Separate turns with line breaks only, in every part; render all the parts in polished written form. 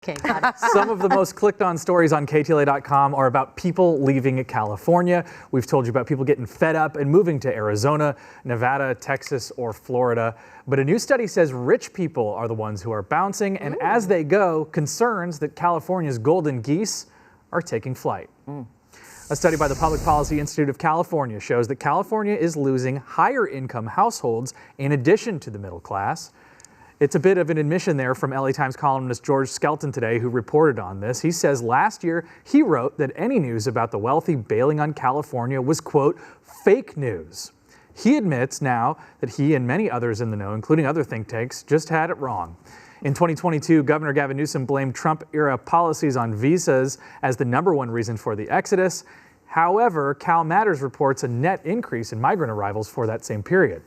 Okay, got it.
Some of the most clicked on stories on KTLA.com are about people leaving California. We've told you about people getting fed up and moving to Arizona, Nevada, Texas, or Florida. But a new study says rich people are the ones who are bouncing, and as they go, concerns that California's golden geese are taking flight. A study by the Public Policy Institute of California shows that California is losing higher income households in addition to the middle class. It's a bit of an admission there from LA Times columnist George Skelton today, who reported on this. He says last year he wrote that any news about the wealthy bailing on California was, quote, fake news. He admits now that he and many others in the know, including other think tanks, just had it wrong. In 2022, Governor Gavin Newsom blamed Trump-era policies on visas as the #1 reason for the exodus. However, Cal Matters reports a net increase in migrant arrivals for that same period.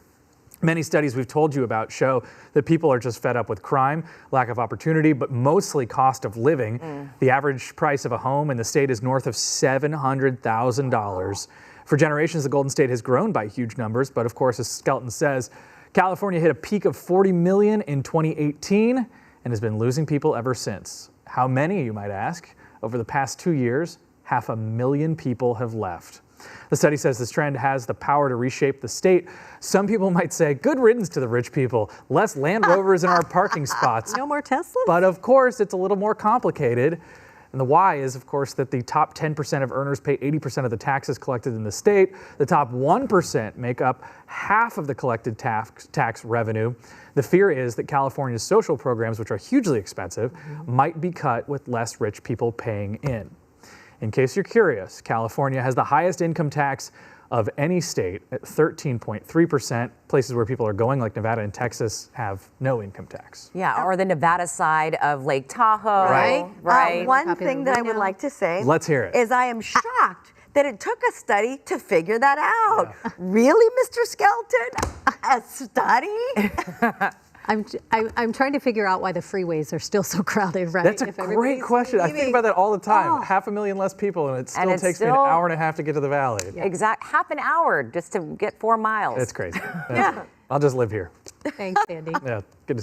Many studies we've told you about show that people are just fed up with crime, lack of opportunity, but mostly cost of living. The average price of a home in the state is north of $700,000. For generations, the Golden State has grown by huge numbers, but of course, as Skelton says, California hit a peak of 40 million in 2018 and has been losing people ever since. How many, you might ask? Over the past 2 years, 500,000 people have left. The study says this trend has the power to reshape the state. Some people might say, good riddance to the rich people, less Land Rovers in our parking spots.
No more Teslas?
But of course, it's a little more complicated. And the why is, of course, that the top 10% of earners pay 80% of the taxes collected in the state. The top 1% make up half of the collected tax revenue. The fear is that California's social programs, which are hugely expensive, might be cut with less rich people paying in. In case you're curious, California has the highest income tax of any state at 13.3%. Places where people are going, like Nevada and Texas, have no income tax.
Yeah, or the Nevada side of Lake Tahoe.
Right.
One thing that I would like to say
Let's hear it.
is I am shocked that it took a study to figure that out. Yeah. Really, Mr. Skelton? A study?
I'm trying to figure out why the freeways are still so crowded, right?
That's a great question. I think about that all the time. 500,000 less people, and it still takes me an hour and a half to get to the valley.
Yeah. Exact, half an hour just to get 4 miles.
It's crazy. Yeah. I'll just live here.
Thanks, Andy.
Yeah, good to see you.